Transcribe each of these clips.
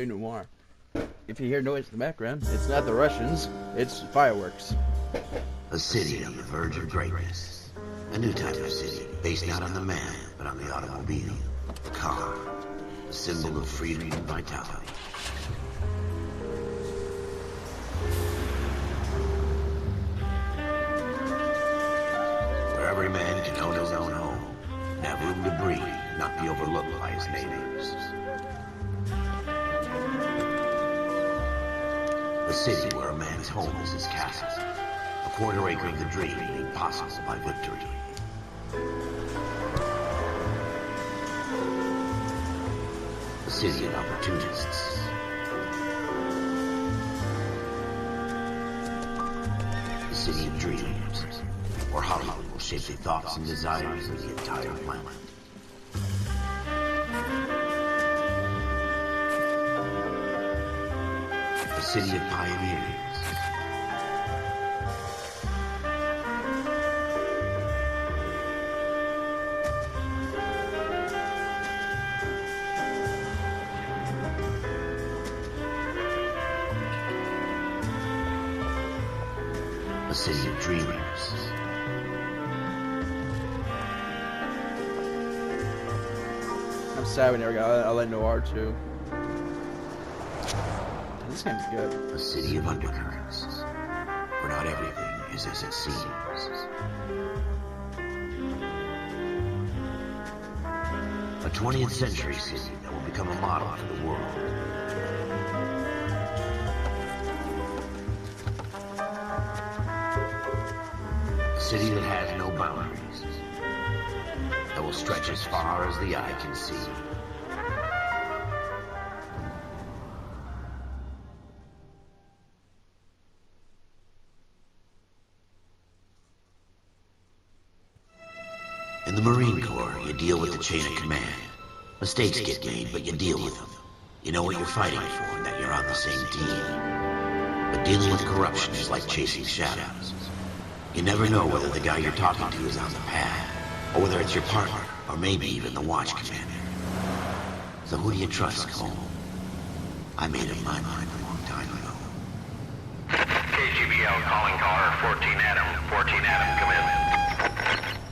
play Noire. If you hear noise in the background, it's not the Russians, it's fireworks. A city on the verge of greatness. A new type of city, based not on the man, but on the automobile. The car. A symbol of freedom and vitality. Where every man can own his own home, and have room to breathe, and not be overlooked by his neighbors. A city where a man's home is his castle. A quarter acre of the dream made possible by victory. A city of opportunists. A city of dreams, where Hollywood will shape the thoughts and desires of the entire planet. A city of pioneers. A city of dreamers. I'm sad we never got LA Noire too. This game's good. A city of undercurrents, where not everything is as it seems. A 20th century city that will become a model for the world. A city that has no boundaries, that will stretch as far as the eye can see. In the Marine Corps, you deal with the chain of command. Mistakes get made, but you deal with them. You know what you're fighting for and that you're on the same team. But dealing with corruption is like chasing shadows. You never know whether the guy you're talking to is on the path, or whether it's your partner, or maybe even the watch commander. So who do you trust, Cole? I made up my mind a long time ago. KGBL calling caller 14 Adam. 14 Adam, come in.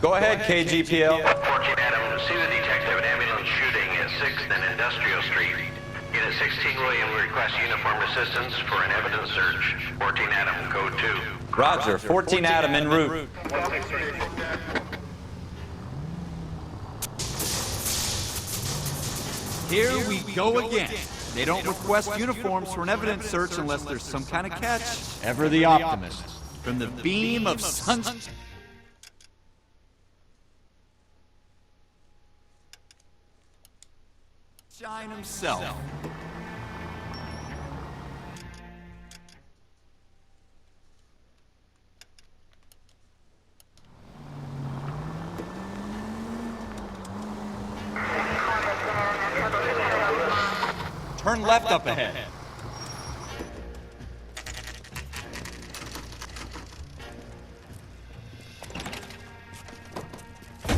Go ahead, KGPL. 14 Adam, see the detective ambulance shooting at 6th and Industrial Street. Unit 16 William requests uniformed assistance for an evidence search. 14 Adam, code 2. Roger, 14 Adam en route. Here we go again. They don't request uniforms for an evidence search unless there's some kind of catch. Ever the optimist. From the beam of sunshine himself. Turn left up ahead.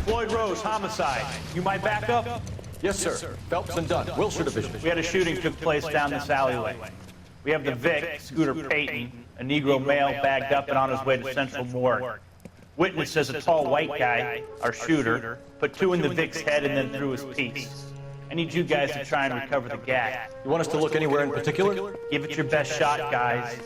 Floyd Rose, homicide. You might back up? Yes, sir. Phelps and Dunn, Wilshire Division. We had a shooting took place down this alleyway. We have the Vic, Scooter Payton, a Negro male bagged up and on his way to Central Morgue. Witness says a tall white guy, our shooter, put 2 in the Vic's head and then threw his piece. I need you guys to try and recover the gag. You want us to look anywhere in particular? Give it your best shot, guys.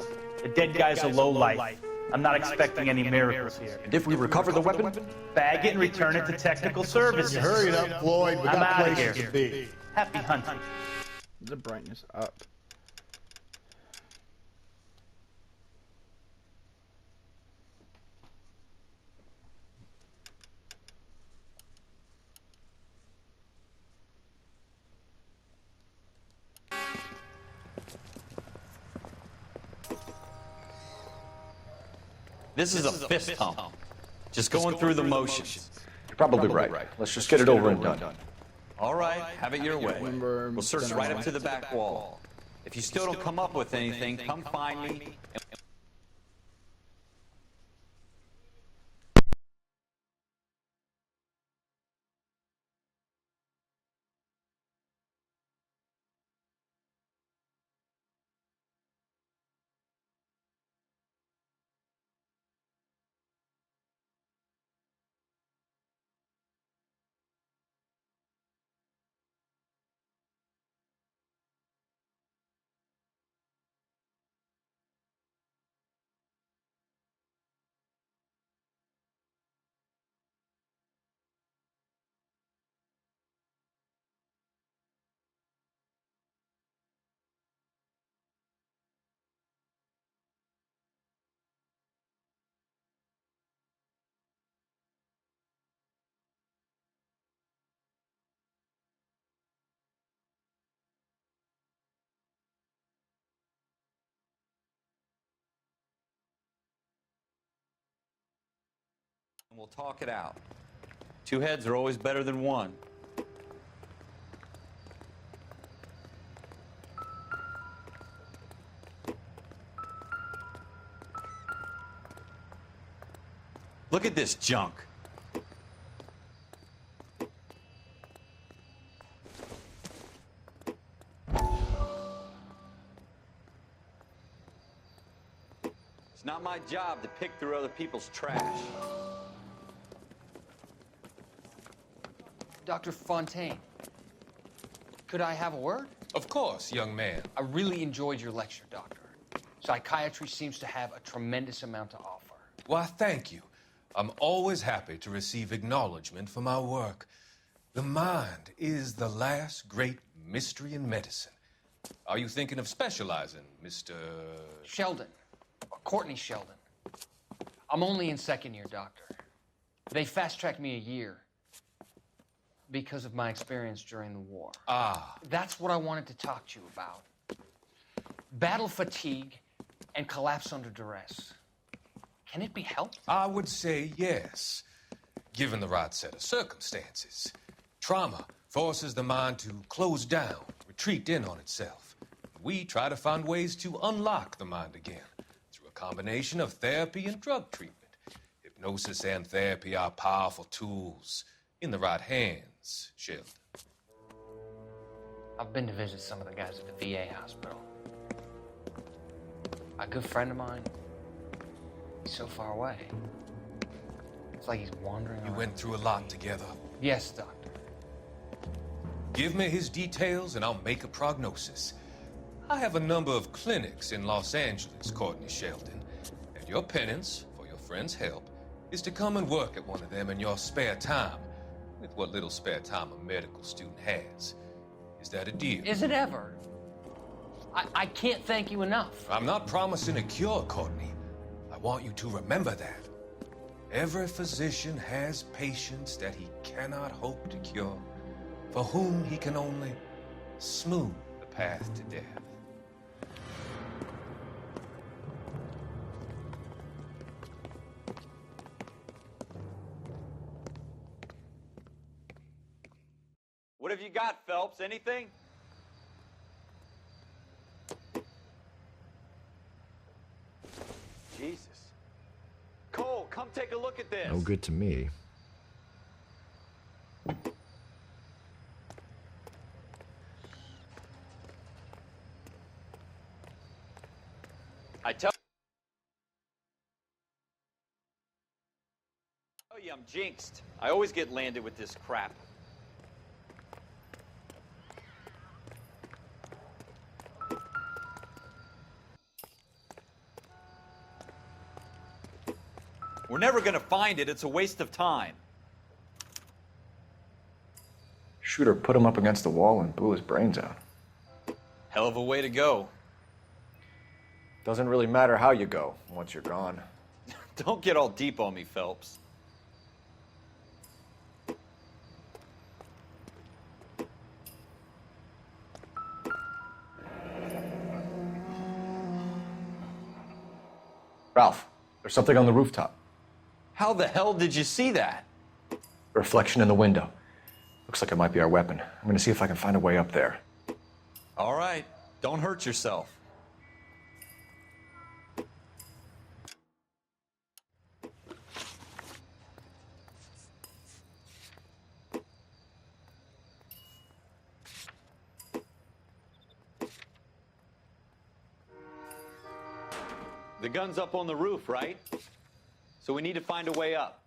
The dead guy's a lowlife. I'm not expecting any miracles here. And if we recover the weapon? Bag it and return it to technical services. Hurry it up, Floyd. We I'm got out of places here. to be. Happy hunting. The brightness up. This is a fist hump. Just going through the motions. You're probably right. Let's just get it over and done. All right, have it your way. Remember, We'll search right up to the back wall. If you still don't come up with anything, come find me. We'll talk it out. Two heads are always better than one. Look at this junk. It's not my job to pick through other people's trash. Dr. Fontaine, could I have a word? Of course, young man. I really enjoyed your lecture, Doctor. Psychiatry seems to have a tremendous amount to offer. Why, thank you. I'm always happy to receive acknowledgement for my work. The mind is the last great mystery in medicine. Are you thinking of specializing, Mr. Sheldon, or Courtney Sheldon. I'm only in second year, Doctor. They fast-tracked me a year because of my experience during the war. Ah. That's what I wanted to talk to you about. Battle fatigue and collapse under duress. Can it be helped? I would say yes, given the right set of circumstances. Trauma forces the mind to close down, retreat in on itself. We try to find ways to unlock the mind again through a combination of therapy and drug treatment. Hypnosis and therapy are powerful tools in the right hands, Sheldon. I've been to visit some of the guys at the VA hospital. A good friend of mine, he's so far away. It's like he's wandering You around. went through a lot together. Yes, Doctor. Give me his details and I'll make a prognosis. I have a number of clinics in Los Angeles, Courtney Sheldon, and your penance, for your friend's help, is to come and work at one of them in your spare time, with what little spare time a medical student has. Is that a deal? Is it ever? I can't thank you enough. I'm not promising a cure, Courtney. I want you to remember that. Every physician has patients that he cannot hope to cure, for whom he can only smooth the path to death. What have you got, Phelps? Anything? Jesus. Cole, come take a look at this. No good to me. I tell you, I'm jinxed. I always get landed with this crap. We're never gonna find it. It's a waste of time. Shooter put him up against the wall and blew his brains out. Hell of a way to go. Doesn't really matter how you go once you're gone. Don't get all deep on me, Phelps. Ralph, there's something on the rooftop. How the hell did you see that? A reflection in the window. Looks like it might be our weapon. I'm gonna see if I can find a way up there. All right, don't hurt yourself. The gun's up on the roof, right? So we need to find a way up.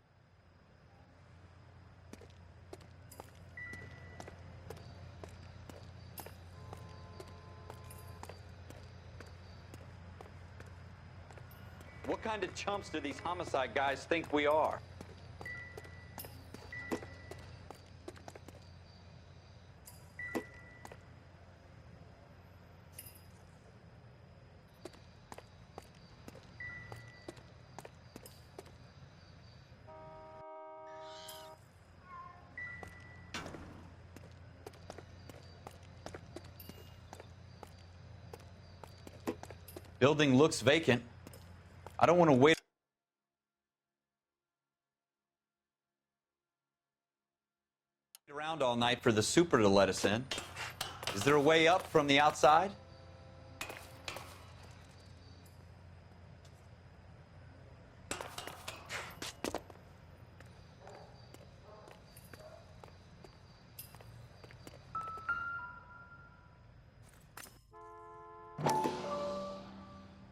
What kind of chumps do these homicide guys think we are? Building looks vacant. I don't want to wait. night for the super to let us in. Is there a way up from the outside?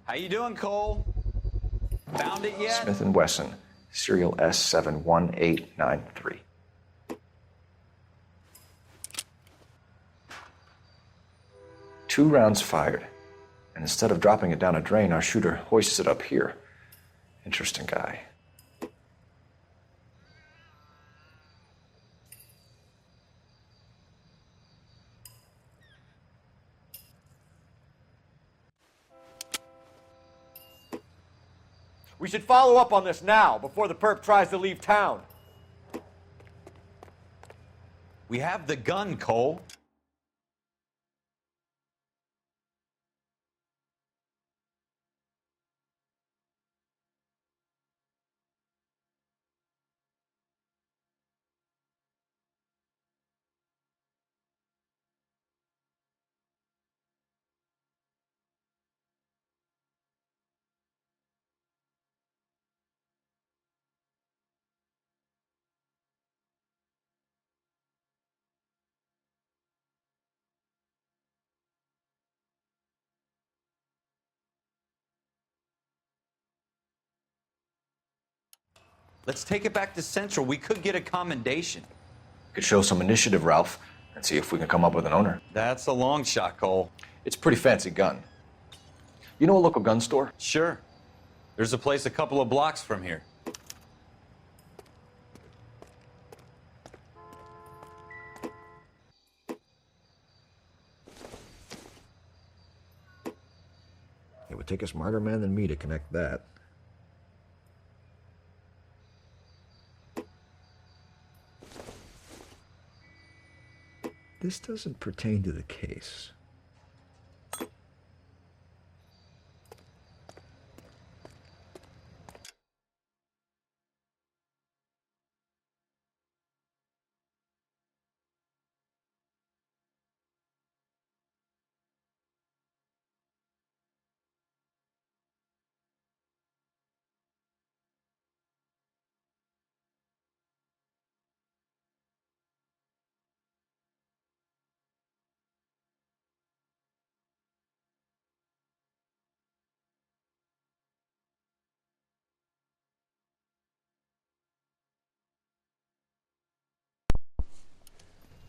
How you doing, Cole? Found it yet? Smith & Wesson, serial S71893. Two rounds fired, and instead of dropping it down a drain, our shooter hoists it up here. Interesting guy. We should follow up on this now, before the perp tries to leave town. We have the gun, Cole. Let's take it back to Central. We could get a commendation. Could show some initiative, Ralph, and see if we can come up with an owner. That's a long shot, Cole. It's a pretty fancy gun. You know a local gun store? Sure. There's a place a couple of blocks from here. It would take a smarter man than me to connect that. This doesn't pertain to the case.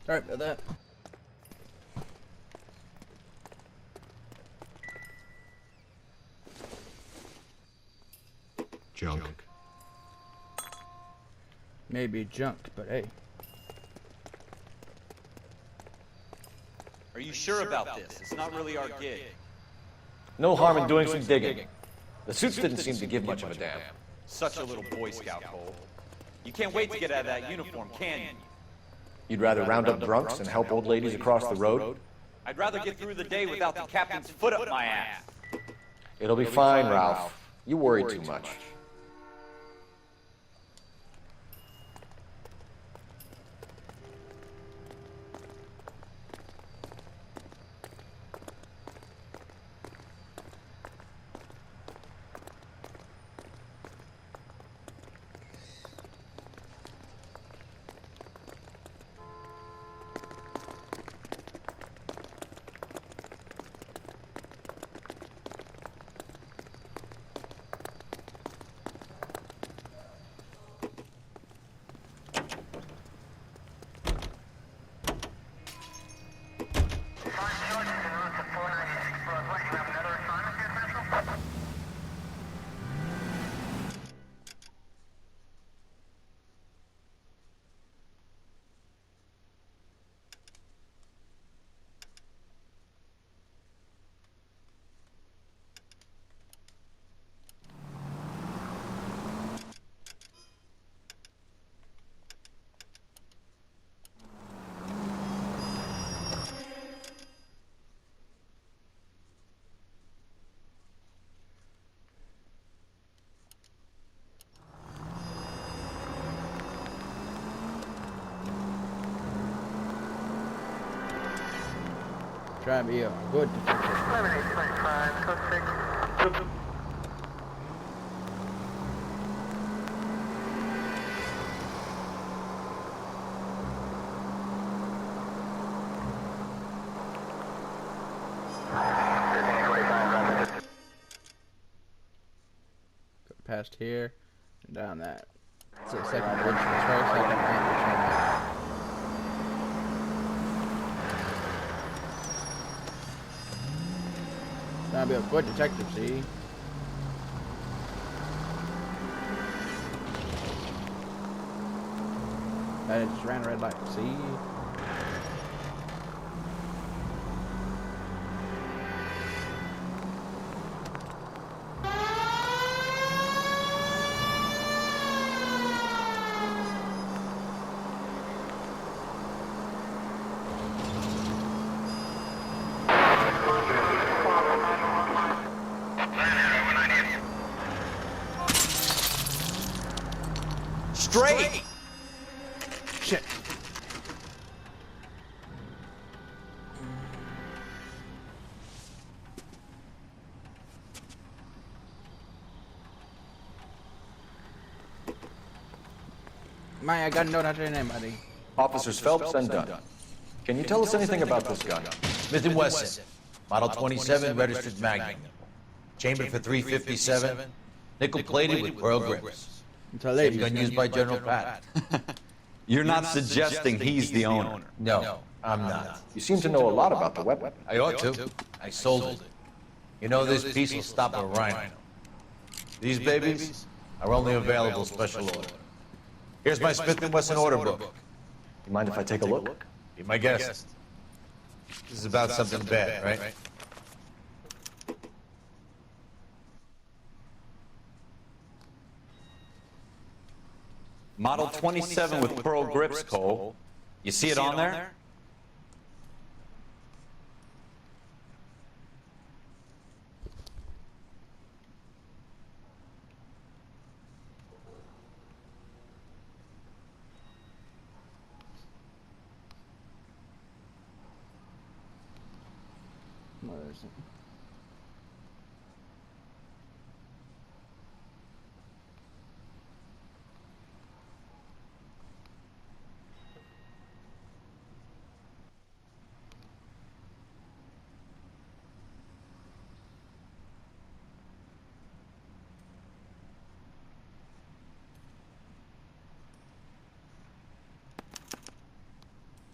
Sorry about that. Junk. Maybe junked, but hey. Are you sure about this? It's not really our gig. No harm in doing some digging. The suits didn't seem to give much of a damn. Such a little Boy Scout, Cole. You can't wait to get out of that uniform, can you? You'd rather round up drunks and help old ladies across the road? I'd rather get through the day without the captain's foot up my ass. It'll be fine, Ralph. You worry too much. try and be a good detective. 7825, code 6. Go past here and down that. It's the second bridge. It's right second and turn right. Trying to be a good detective, see? I just ran a red light, see? Straight! Shit. Man, I got no note after your name, buddy. Officers Phelps and Dunn. Can you tell us anything about this gun? Smith & Wesson, Model 27, registered Magnum. Chambered for .357, nickel-plated with pearl grips. Same gun used by General Patton. You're not suggesting he's the owner. No, I'm not. You seem to know a lot about the weapon. I ought to. I sold it. You know, this piece will stop a rhino. These babies are only available special order. Here's my Smith & Wesson order book. You mind if I take a look? Be my guest. This is about something bad, right? Model 27 with pearl grips, Cole. You see it on there? Where is it?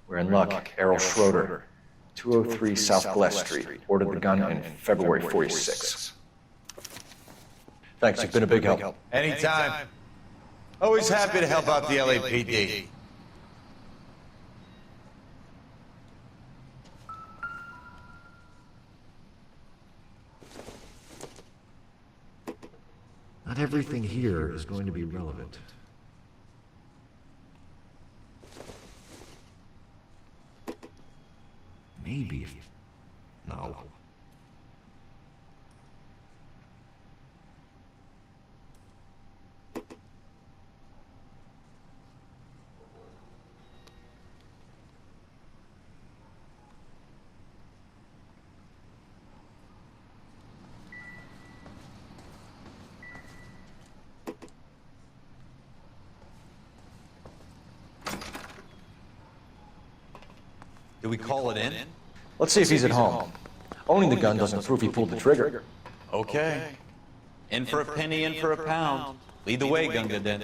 We're in luck. Errol Schroeder, 203 South Glass Street. Ordered the gun in February 46. Thanks, you've been a big help. Anytime. Always happy to help out the LAPD. Not everything here is going to be relevant. Maybe. No. Do we call it in? Let's see if he's at home. Owning the gun doesn't prove he pulled the trigger. Okay. In for a penny, in for a pound. Lead the way, Gunga Din.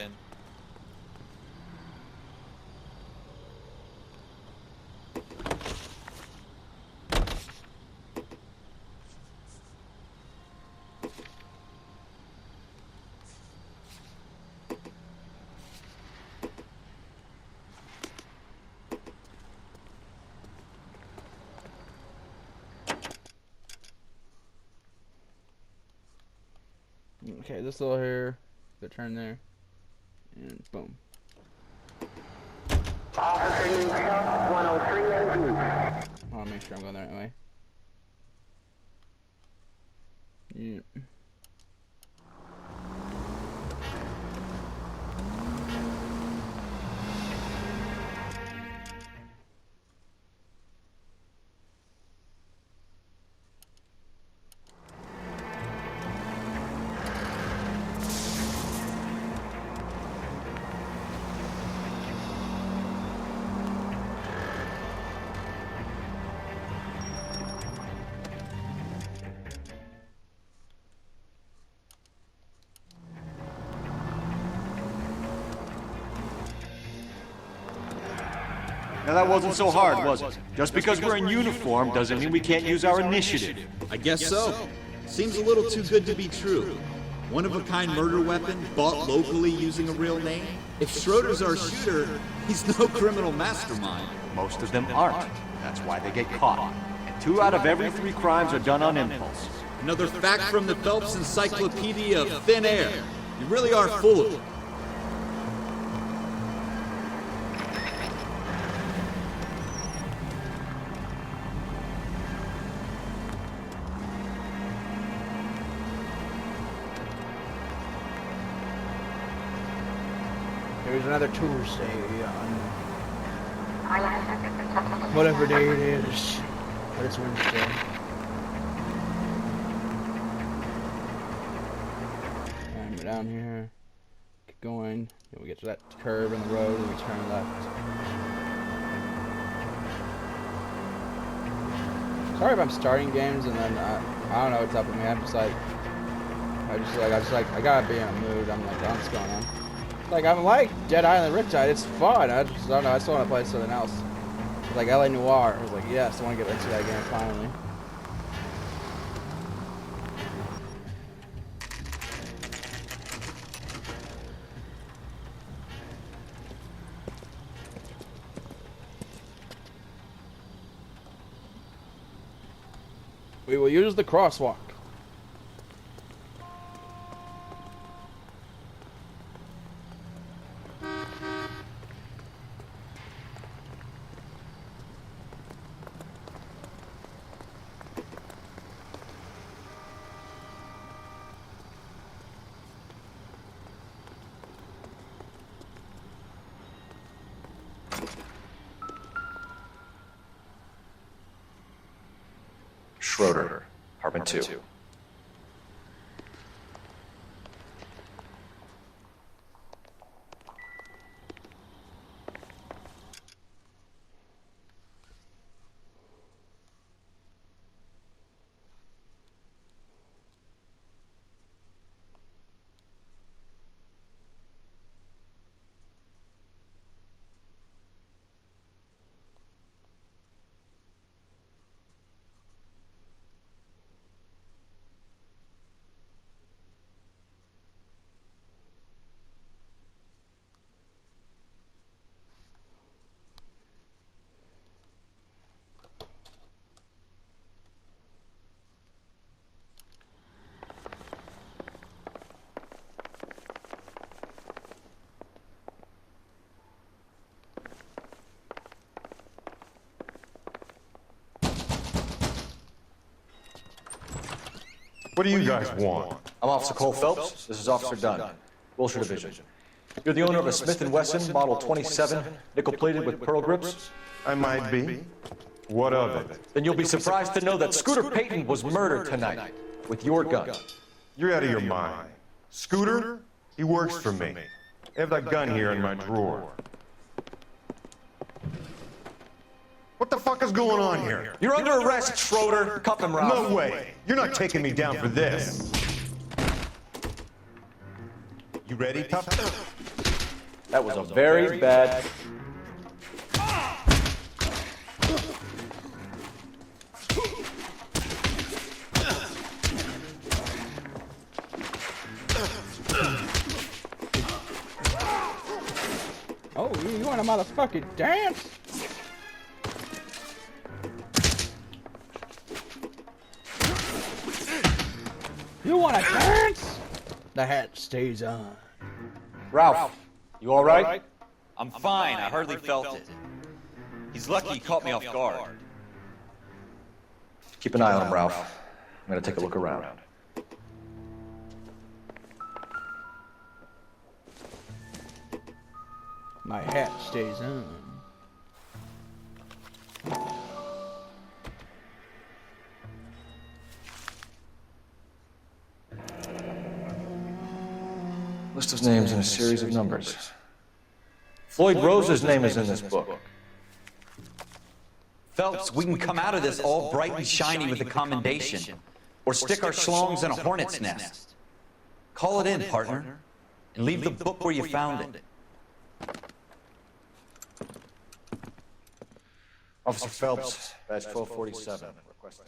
Okay, this little here, the turn there, and boom. Officer 103 AD. I want to make sure I'm going the right way. Yeah. Now that wasn't so hard, was it? Just because we're in uniform doesn't mean we can't use our initiative. I guess so. Seems a little too good to be true. One-of-a-kind murder weapon, bought locally using a real name? If Schroeder's our shooter, he's no criminal mastermind. Most of them aren't. That's why they get caught. And 2 out of every 3 crimes are done on impulse. Another fact from the Phelps Encyclopedia of Thin Air. You really are full of it. Here's another Tuesday on whatever day it is, but it's Wednesday. And we're down here, keep going. Then we get to that curve in the road and we turn left. Sorry if I'm starting games and then I don't know what's up with me. I'm just like, I gotta be in a mood. I'm like, what's going on? Like, I'm like Dead Island Riptide, it's fun. I just don't know, I still want to play something else. It's like LA Noire. I was like, yes, I want to get into that game finally. We will use the crosswalk. Schroeder, apartment 2. What do you guys want? I'm Officer Cole Phelps. This is Officer Dunn, Wilshire Division. You're the owner of a Smith & Wesson Model 27, nickel-plated with pearl grips? I might be. What of it? Then you'll be surprised to know that Scooter Payton was murdered tonight with your gun. You're out of your mind. Scooter? He works for me. I have that gun here in my drawer. What the fuck is going on here? You're under arrest, Schroeder. Cuff him, Ralph. No way. You're not taking me down for this. You ready, tough? That was a very bad... Oh, you want a motherfucking dance? You want to dance? The hat stays on. Ralph, you all right? I'm fine. I hardly felt it. He's lucky he caught me off guard. Keep an eye on him, Ralph. I'm gonna take a look around. My hat stays on. List of names in a series of numbers. Floyd Rose's name is in this book. Phelps, we can come out of this all bright and shiny with a commendation. Or stick our schlongs in a hornet's nest. Call it in, partner. And leave the book where you found it. Officer Phelps, badge 1247, requesting.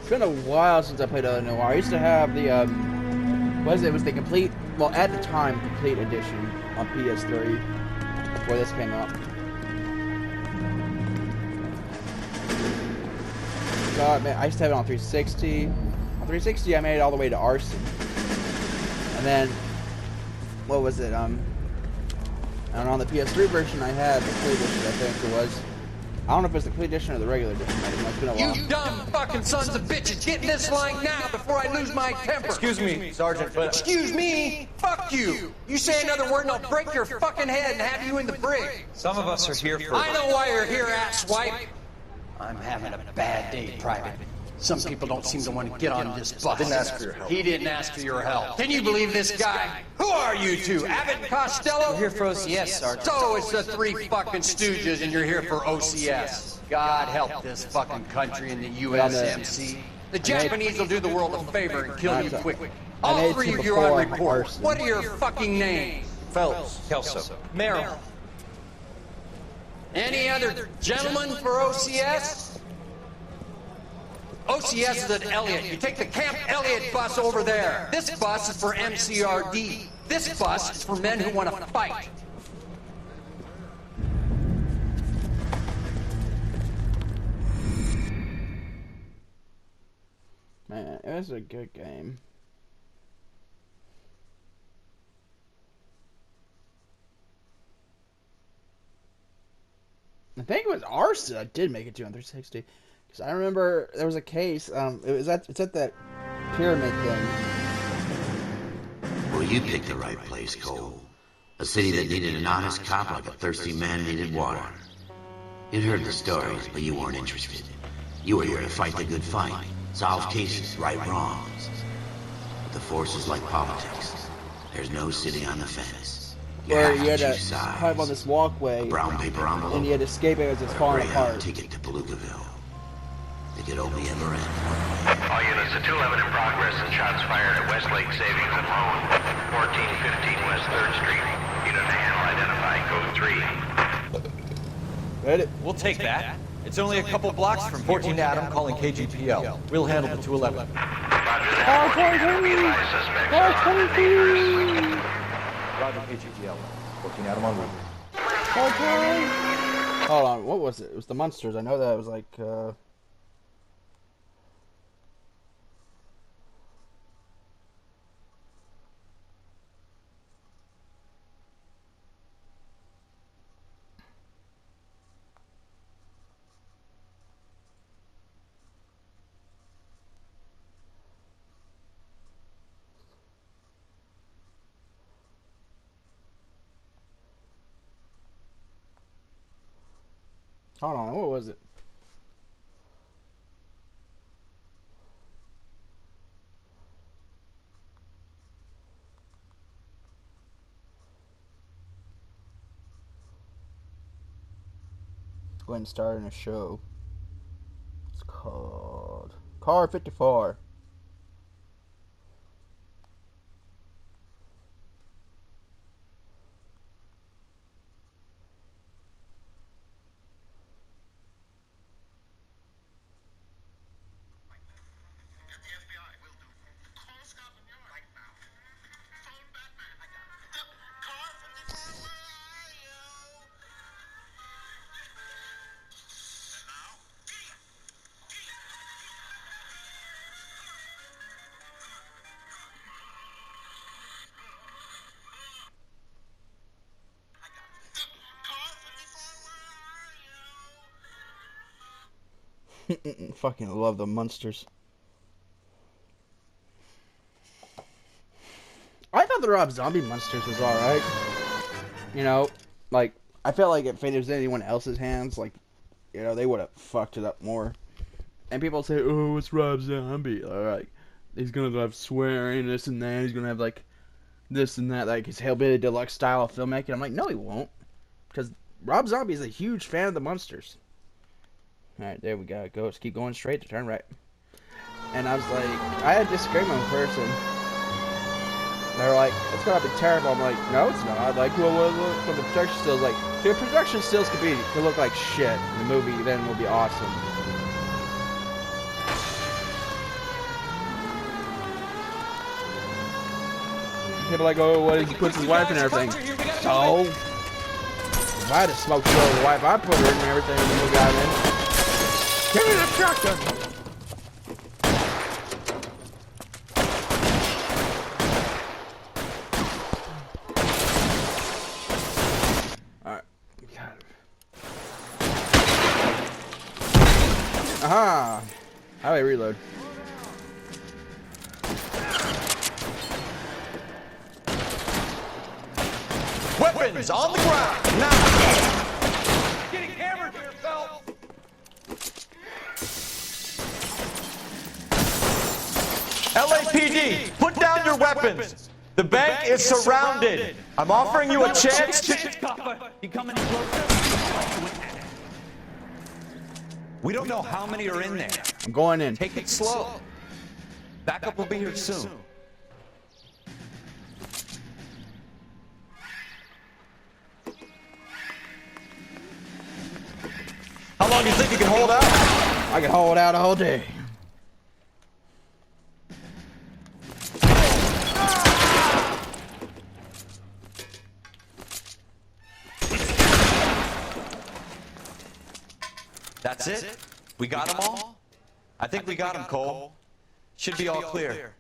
It's been a while since I played Noire. I used to have the, what is it? It was the complete, well, at the time, complete edition on PS3 before this came out. God, man, I used to have it on 360. On 360, I made it all the way to Arson. And then, what was it? And on the PS3 version, I had the complete edition, I think it was. I don't know if it's the complete edition or the regular edition. It's been a while. You dumb fucking sons of bitches! Get in this line now before I lose my temper! Excuse me, Sergeant, but... Excuse me? Fuck you! You say another word and I'll break your fucking head and have you in the brig! Some of us are here for... I know why you're here, asswipe! I'm having a bad day, Private. Some people don't seem to want to get on this bus. Didn't ask for your help. He didn't ask for your help. Can you believe this guy? Who are you two? Abbott and Costello? We're here for OCS, Sergeant. So it's the three fucking stooges and you're here for OCS. God help this fucking country and the USMC. The Japanese will do the world a favor and kill you quickly. All three of you on report. What are your fucking names? Phelps. Kelso. Merrill. Any other gentlemen for OCS? OCS is at Elliott. You take the Camp Elliott bus over there. This bus is for MCRD. This bus is for men who want to fight. Man, it was a good game. I think it was Arson I did make it to on 360. Because I remember there was a case, it's at that pyramid thing. Well, you picked the right place, Cole. A city that needed an honest cop like a thirsty man needed water. You'd heard the stories, but you weren't interested. You were here to fight the good fight, solve cases, right wrongs. But the force is like politics. There's no sitting on the fence. Where you had to climb on this walkway, brown paper envelope, and you had to escape it as it's falling apart. Ticket to Palookaville. It could only ever end. All units, a 211 in progress and shots fired at Westlake Savings and Loan, 1415 West 3rd Street. Unit to handle identified, code 3. Ready? We'll take that. It's only a couple blocks from 14 Adam calling KGPL. We'll handle the 211. Roger that. Be advised, suspects are dangerous. Roger, KGPL. 14 Adam en route. Hold on, what was it? It was the Munsters. I know that it was like, hold on, what was it? Let's go ahead and start in a show. It's called Car 54. Fucking love the Munsters. I thought the Rob Zombie Munsters was alright. You know, like, I felt like if it was in anyone else's hands, like, you know, they would have fucked it up more. And people say, oh, it's Rob Zombie. Alright, he's gonna have swearing, this and that, he's gonna have, like, this and that, like his Hellbilly Deluxe style of filmmaking. I'm like, no, he won't. Because Rob Zombie is a huge fan of the Munsters. Alright, there we go. Let's keep going straight to turn right. And I was like, I had a disagreement with a person. They were like, it's gonna be terrible. I'm like, no, it's not. Like, well, for the production stills, like, dude, production stills could look like shit. The movie then will be awesome. People are like, oh, what he puts his wife and everything. So, if I had to smoke show with the wife, I'd put her in everything in the movie I'm in. Give me the shotgun! Alright. Aha! How do I reload? Weapons on the ground, now! Getting hammered here, Phelps! LAPD, put down your weapons! The bank is surrounded! I'm offering you a chance to... You coming closer? We don't know how many are in there. I'm going in. Take it slow. Backup will be here soon. How long do you think you can hold out? I can hold out a whole day. That's it? We got them all? I think we got them, Cole. Should be all clear.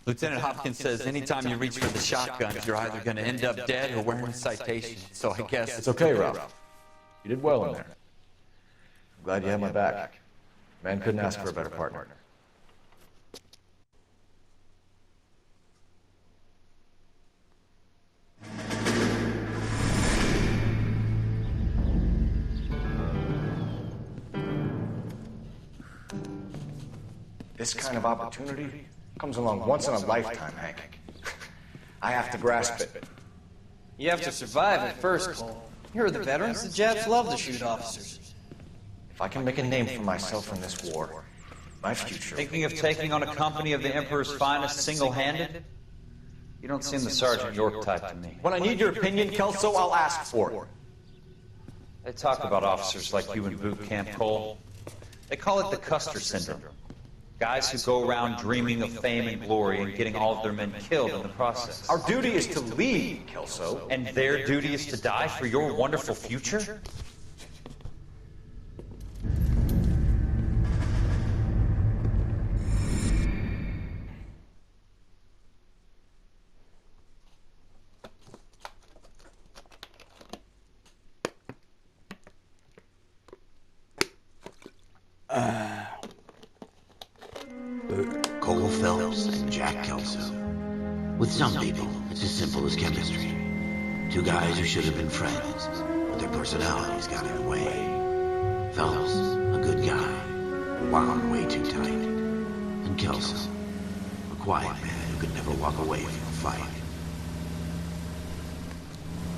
Lieutenant Hopkins says anytime you reach for the shotguns, you're either going to end up dead or wearing a citation. So I guess It's okay, Ralph. You did well in there. I'm glad you had my back. Man couldn't ask for a better partner. This kind of opportunity comes along once in a lifetime, Hank. I have to grasp it. You have to survive at first, Cole. Here are the veterans. The Japs love to shoot officers. If I can make a name for myself in this war, my future... Thinking of taking on a company of the Emperor's finest single-handed? You don't seem the Sergeant York type to me. when I need your opinion, Kelso, I'll ask for it. They talk about officers like you in boot camp, Cole. They call it the Custer syndrome. Guys who go around dreaming of fame and glory and getting all of their men killed in the process. Our duty is to lead, Kelso. And their duty is to die for your wonderful future? Cole Phelps and Jack Kelso. With some people, it's as simple as chemistry. Two guys who should have been friends, but their personalities got in the way. Phelps, a good guy, wound way too tight. And Kelso, a quiet man who could never walk away from a fight.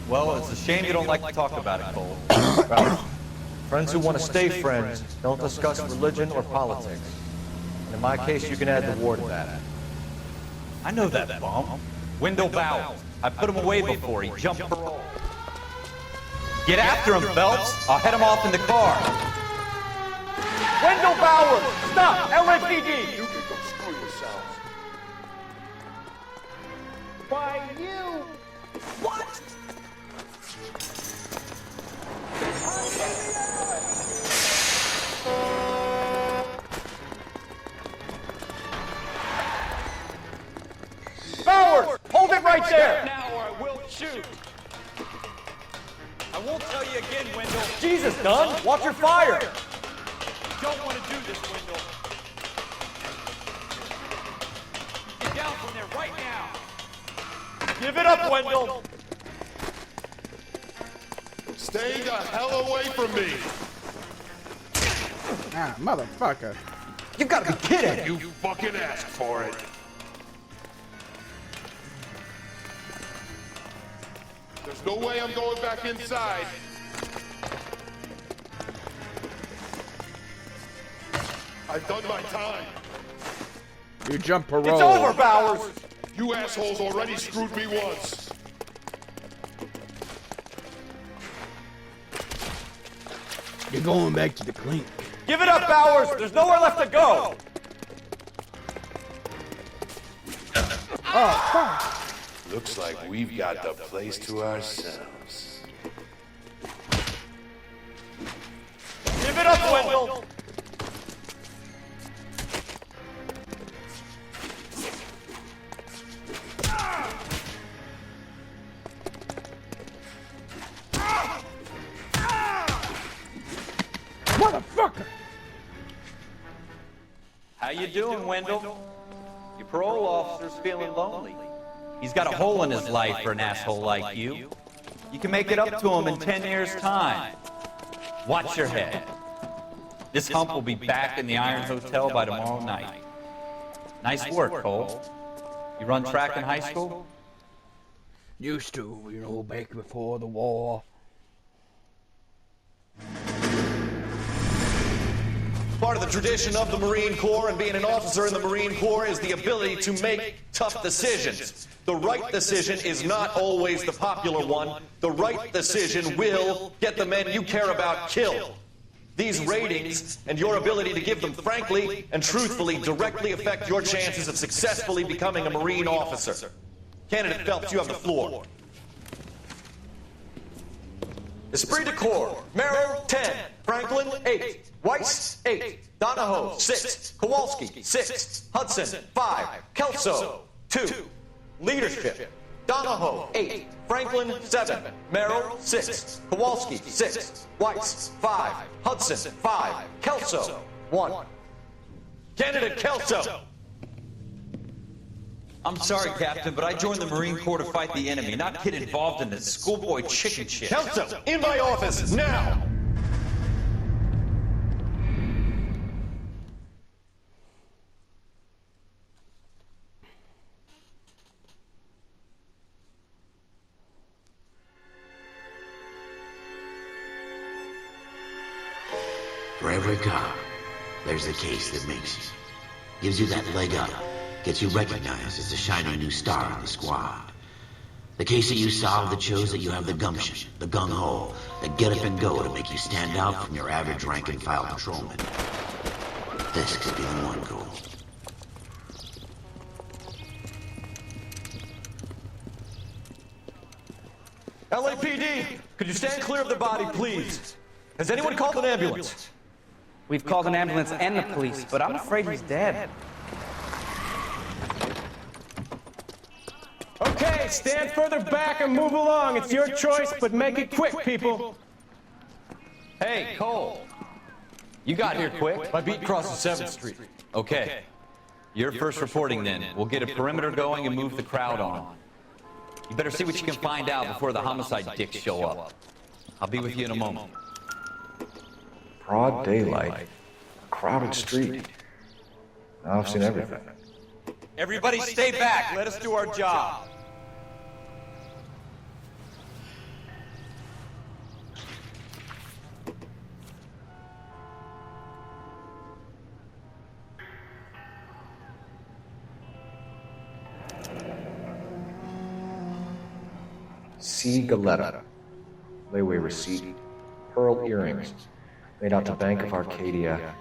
Well, it's a shame you don't like to talk about it, Cole. Friends who want to stay friends don't discuss religion or politics. And in my case, you can add the war to that. I know that bum. Wendell Bowers. I put him away before he jumped parole. Get after him, Phelps. I'll head him off in the car. Wendell Bowers! Stop! LAPD! You can go screw yourselves. Why, you... What? Bowers! Hold it right there! Now or I will shoot. I won't tell you again, Wendell. Jesus, Dunn! Watch your fire! You don't want to do this, Wendell. Get down from there right now. Give it up, Wendell! Stay the hell away from me! Ah, motherfucker. You gotta be kidding! You fucking asked for it. There's no way I'm going back inside. I've done my time. You jump parole. It's over, Bowers! You assholes already screwed me once. You're going back to the clink. Give it up, Bowers! There's nowhere left to go! Oh, fuck. Looks like we've got the place to ourselves. Give it up, Wendell! Motherfucker! How you doing, Wendell? Your parole officer's feeling lonely. He's got a hole in his life for an asshole like you. You can make it up to him in 10 years' time. Watch your head. This hump will be back in the Iron Hotel by tomorrow night. Nice work, Cole. You run track in high school? Used to, you know, back before the war. Part of the tradition of the Marine Corps and being an officer in the Marine Corps is the ability to make tough decisions. The right decision is not always the popular one. The right decision will get the men you care about killed. These ratings and your ability to give them frankly and truthfully directly affect your chances of successfully becoming a Marine officer. Candidate Phelps, you have the floor. Esprit de Corps, Merrill, 10. Franklin, 8. Weiss, 8. Donahoe, 6. Kowalski, 6. Hudson, 5. Kelso, 2. Leadership, Donahoe, 8. Franklin, 7. Merrill, 6. Kowalski, 6. Weiss, 5. Hudson, 5. Kelso, 1. Candidate Kelso! I'm sorry, Captain, but I joined the Marine Corps to fight the enemy, not get involved in this schoolboy chicken shit. Kelso, in my office, now! For every cop, there's a case that makes you. Gives you that leg up. Gets you recognized as a shining new star in the squad. The case that you solved that shows that you have the gumption, the gung-ho, the get up and go to make you stand out from your average rank-and-file patrolman. This could be the one, Cole. LAPD, could you stand clear of the body, please? Has anyone called an ambulance? We've called an ambulance and the police, but I'm afraid he's dead. Okay, stand further back and move along. It's your choice, but make it quick, people. Hey, Cole. You got here quick. My beat crosses 7th Street. Okay. You're first reporting then. We'll get a perimeter going and move the crowd on. You better see what you can find out before the homicide dicks show up. I'll be with you in a moment. Broad daylight, a crowded street. Now I've seen everything. Everybody stay back. Let us do our job. C. Galetta. Layaway receipt. Pearl earrings. Made out to Bank of Arcadia.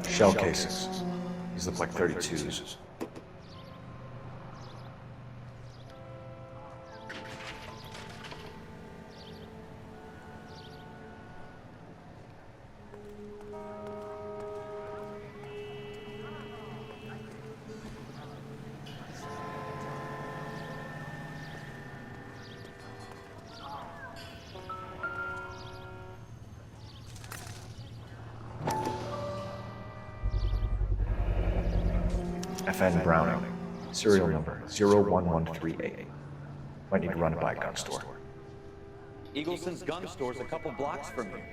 Shell casings. These look like 32s. FN Browning, serial number 01138. Might need to run it by a gun store. Eagleson's gun store's a couple blocks from here.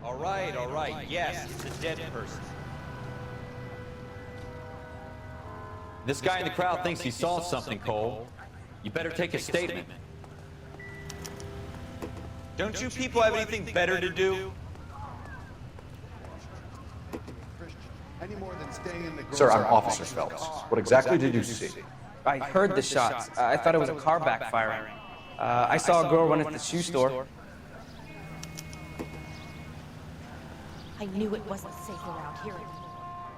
All right, yes, it's a dead person. This guy in the crowd thinks he saw something, Cole. You better take a statement. Don't you people have anything better to do? Sir, I'm Officer Phelps. What exactly did you see? I heard the shots. I thought it was a car backfiring. I saw a girl run at the shoe store. I knew it wasn't safe around here anymore.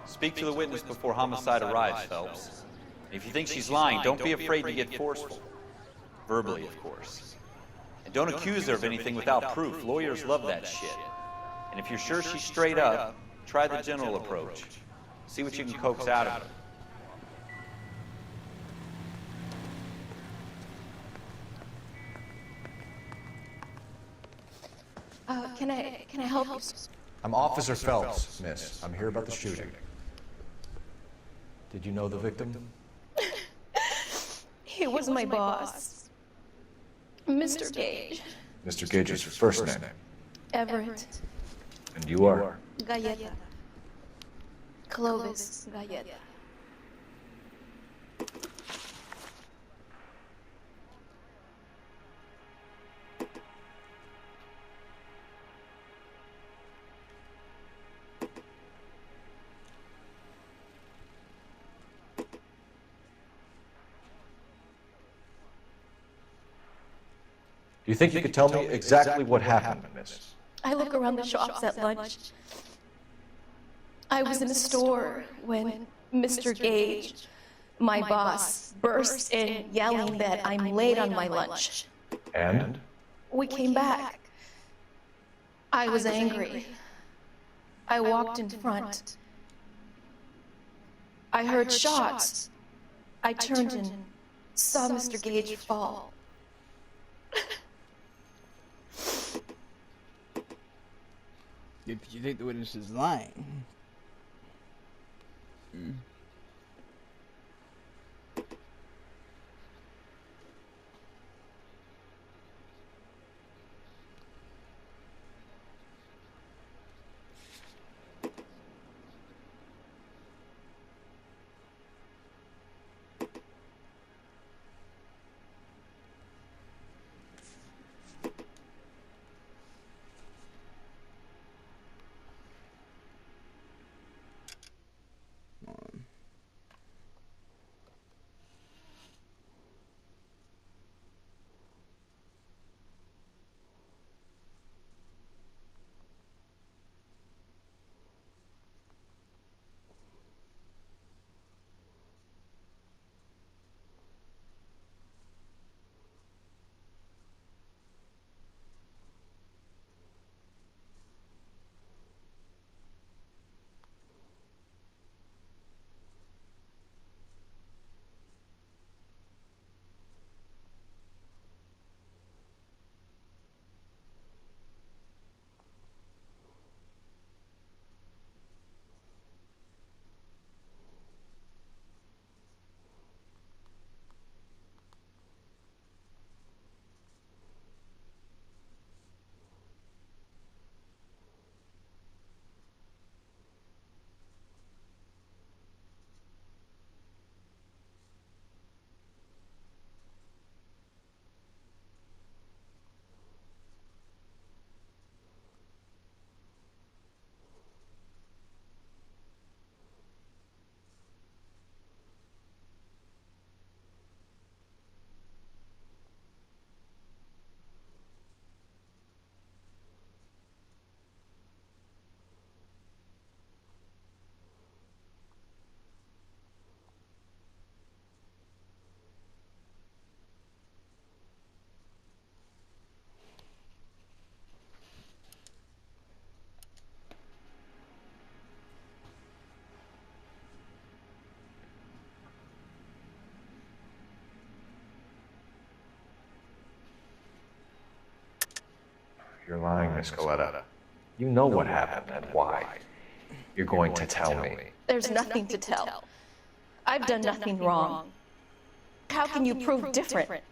Speak to the witness before homicide arrives, Phelps. If you think she's lying, don't be afraid to get forceful. Verbally, of course. And don't accuse her of anything without proof. Lawyers love that shit. And if you're sure she's straight up, try the general approach. See what you can coax out of her. Can I help you? I'm Officer Phelps, miss. I'm here about the shooting. Did you know the victim? He was my boss. Mr. Gage. Mr. Gage is your first name. Everett. And you are? Galleta. Clovis Galleta. Do you think you could tell me exactly what happened, miss? I look around the shops at lunch. I was in a store when Mr. Gage, my boss, burst in yelling that I'm late on my lunch. And? We came back. I was angry. I walked in front. I heard shots. I turned and saw Mr. Gage fall. You think the witness is lying? You're lying, Miss Galleta. You know what happened and why. You're going to tell me. There's nothing to tell. I've done nothing wrong. How can you prove different?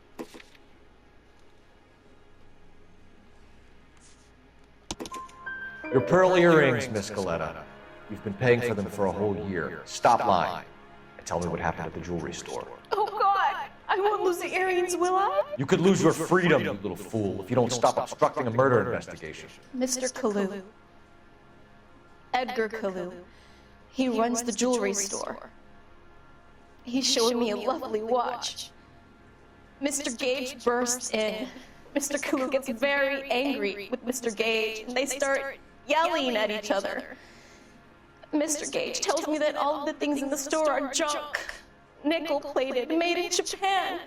Your pearl earrings, Miss Coletta. You've been paying for them for a whole year. Stop lying and tell me what happened at the jewelry store. Oh, God! I won't lose the earrings, will I? You could lose your freedom, you little fool, if you don't stop obstructing a murder investigation. Mr. Kalu. Edgar Kalu. He runs the jewelry store. He showed me a lovely watch. Mr. Gage bursts in. Mr. Kalu gets very angry with Mr. Gage, and they start yelling at each other. Mr. Gage tells me that all of the things in the store are junk, nickel-plated, made in Japan,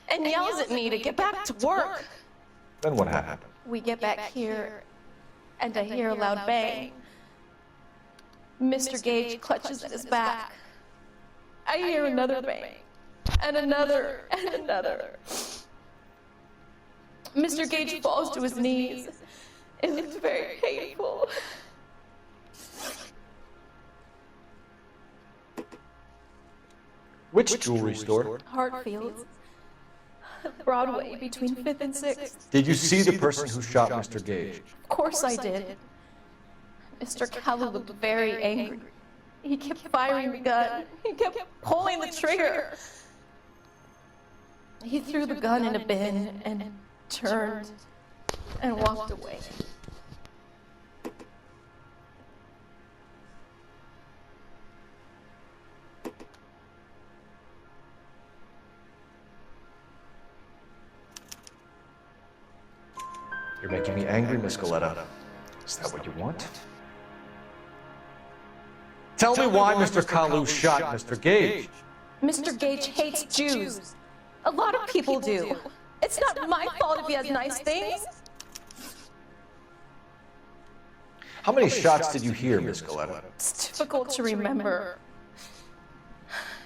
and yells at me to get back to work. Then what happened? We get back here, and I hear a loud bang. Mr. Gage clutches at his back. I hear another bang, and another, and another. Mr. Gage falls to his knees. It looks very painful. Which jewelry store? Hartfield's. Broadway, between 5th and 6th. Did you see the person who shot Mr. Gage? Of course I did. Mr. Kalu looked very angry. He kept firing the gun. He kept pulling the trigger. He threw the gun in a bin and turned and walked away. You're making me angry, Miss Coletta. Is that what you want? Tell me why Mr. Kalu shot Mr. Gage. Mr. Gage hates Jews. A lot of people do. It's not my fault if he has nice things. How many shots did you hear, Miss Coletta? It's difficult to remember.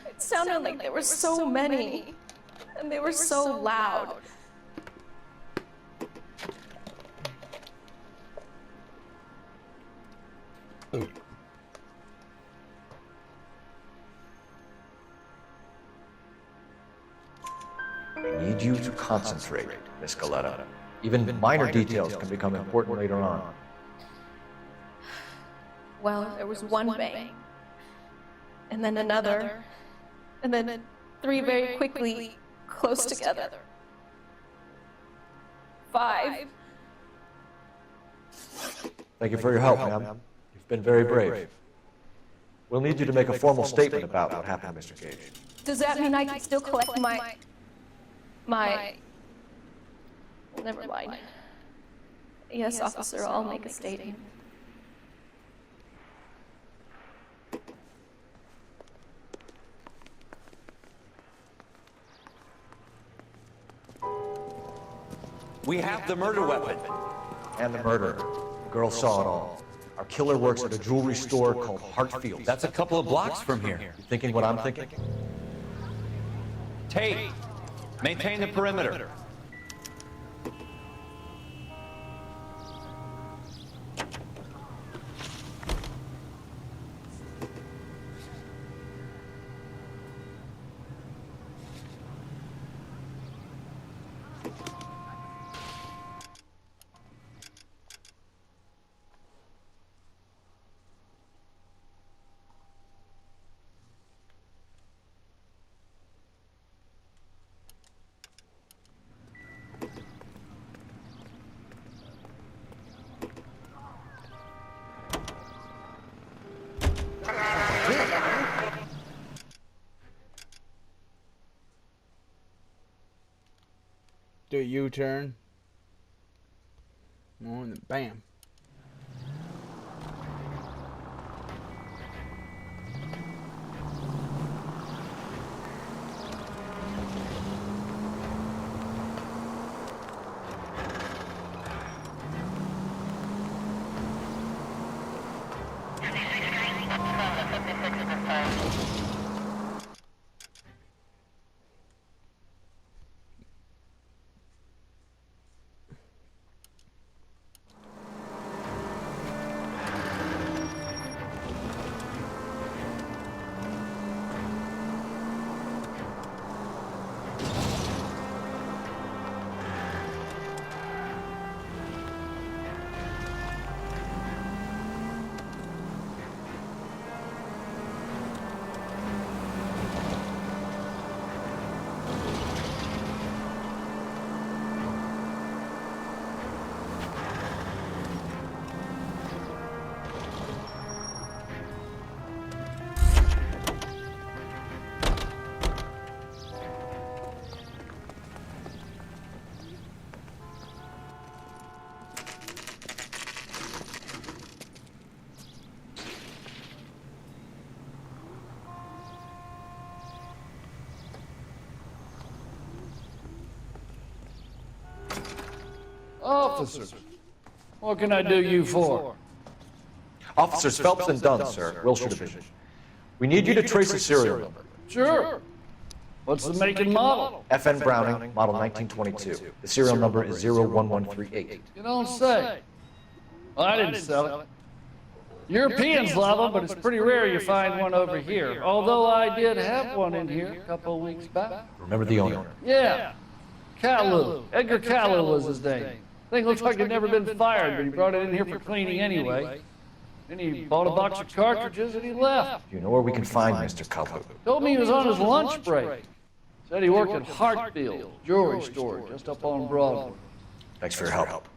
It sounded like there were so many, and they were so loud. I need you to concentrate, Miss Coletta. Even minor details can become important later on. Well, there was one bang, and then another, and then 3 very quickly, close together. 5. Thank you for your help, ma'am. You've been very brave. We'll need you to make a formal statement about what happened, Mr. Gage. Does that mean I can still collect my... Never mind. Yes, officer, I'll make a statement. We have the murder weapon. And the murder. The girl saw it all. Our killer works at a jewelry store called Hartfield's. That's a couple of blocks from here. You thinking what I'm thinking? Tate, maintain the perimeter. Do a U-turn. Oh, and then bam. Officers, what can I do you for? Officers Phelps and Dunn, sir, Wilshire Division. We need you to trace a serial number. Sure. What's the make and model? FN Browning, model 1922. The serial number is 01138. You don't say. Well, I didn't sell it. Europeans love them, but it's pretty rare you find one over here. Although I did have one in here a couple of weeks back. Remember the owner? Yeah. Caillou. Edgar Caillou was his name. Thing looks like it'd never been fired, but he brought it in here for cleaning anyway. Then he bought a box of cartridges and he left. You know where we can find Mr. Caillou? Told me he was on his lunch break. Said he worked at Hartfield jewelry store just up on Broadway. Thanks for your help.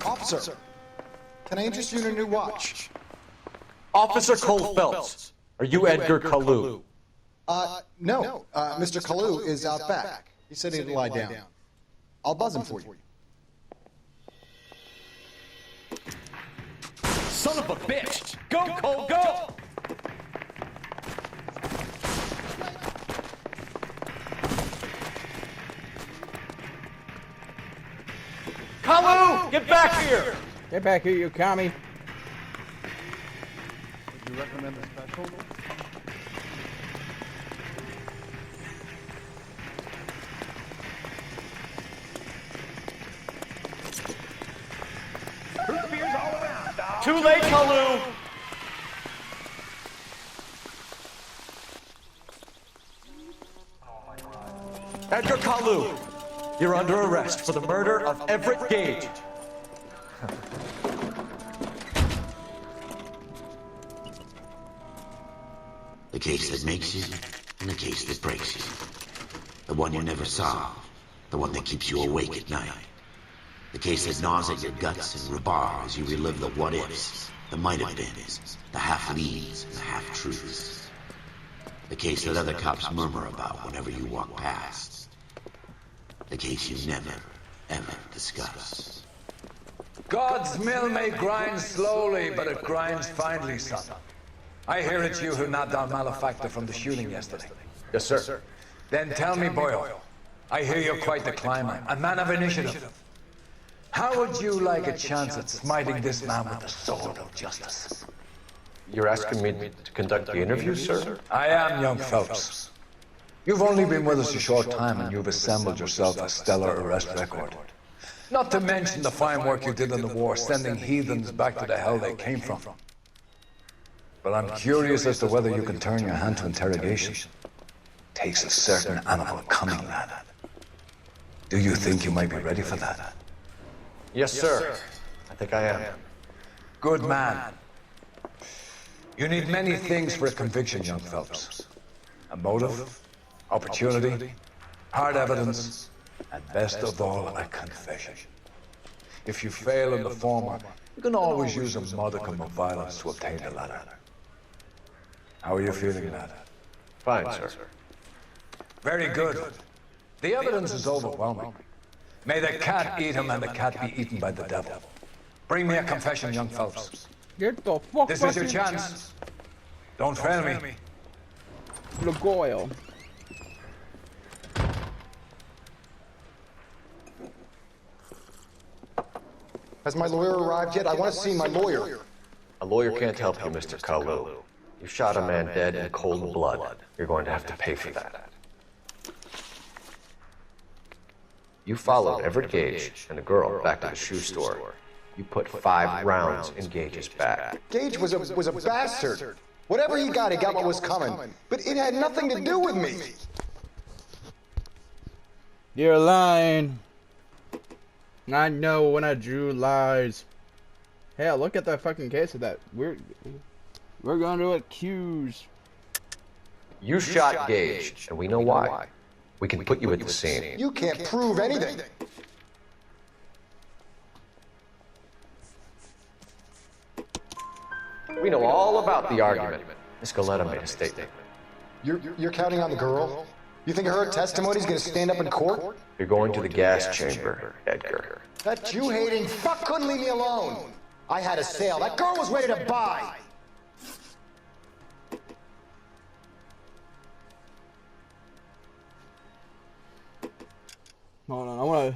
Officer, can I interest you in a new watch? Officer Cole Phelps, are you Edgar Caillou? No. Mr. Caillou is out back. He said he'd lie down. I'll buzz him for you. Son of a bitch! Go, Cole, go! Caillou! Get back here! Get back here, you commie. Would you recommend a special? Too late, Caillou! Edgar Caillou, you're under arrest for the murder of Everett Gage. The case that makes you, and the case that breaks you. The one you never solve, the one that keeps you awake at night. The case that gnaws at your guts and rebar as you relive the what-ifs, the might-have-beens, the half-leads, and the half-truths. The case that other cops murmur about whenever you walk past. The case you never, ever discuss. God's mill may grind slowly, but it grinds finely, son. I hear it's you who knocked down Malefactor from the shooting yesterday. Yes, sir. Then tell me, Boyle, I hear you're quite the climber, a man of initiative. How would you like a chance at smiting this man with the sword of justice? You're asking me to conduct the interview, sir? I am, young Phelps. You've only been with us a short time and you've assembled yourself a stellar arrest record. Not to mention the fine work you did in the war, sending heathens back to the hell they came from. But I'm curious as to whether you can turn your hand to interrogation. Takes a certain animal cunning, lad. Do you think you might be ready for that? Yes, sir. I think I am. Good man. You need many things for a conviction, young Phelps. A motive, opportunity, hard evidence, and best of all, a confession. If you fail in the former, you can always use a modicum of violence to obtain the latter. How are you feeling, lad? Fine, sir. Very good. The evidence is overwhelming. May the cat eat him and the cat be eaten by the devil. Bring me a confession, young Phelps. Get the fuck This is your chance. Don't fail me. Lagoyle. Has my lawyer arrived yet? I want to see my lawyer. A lawyer can't help you, Mr. Kalu. You shot a man dead in cold blood. You're going to have to pay for that. You followed Everett Gage and the girl back to the shoe store. You put 5 rounds in Gage's back. Gage was a bastard. Whatever he got what was coming. But it had nothing to do with me. You're lying. I know when I drew lies. Hell, look at that fucking case of that. We're going to accuse. You shot Gage, and we know why. We can put you at the scene. You can't prove anything. We know all about the argument. Miss Galetta made a statement. You're counting on the girl? You think her testimony's gonna stand up in court? You're going to the gas chamber, Edgar. That Jew-hating fuck couldn't leave me alone. I had a sale. That girl was ready to buy. Hold on, I wanna...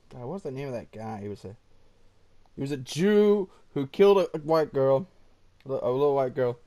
God, what's the name of that guy? He was a Jew who killed a white girl, a little white girl.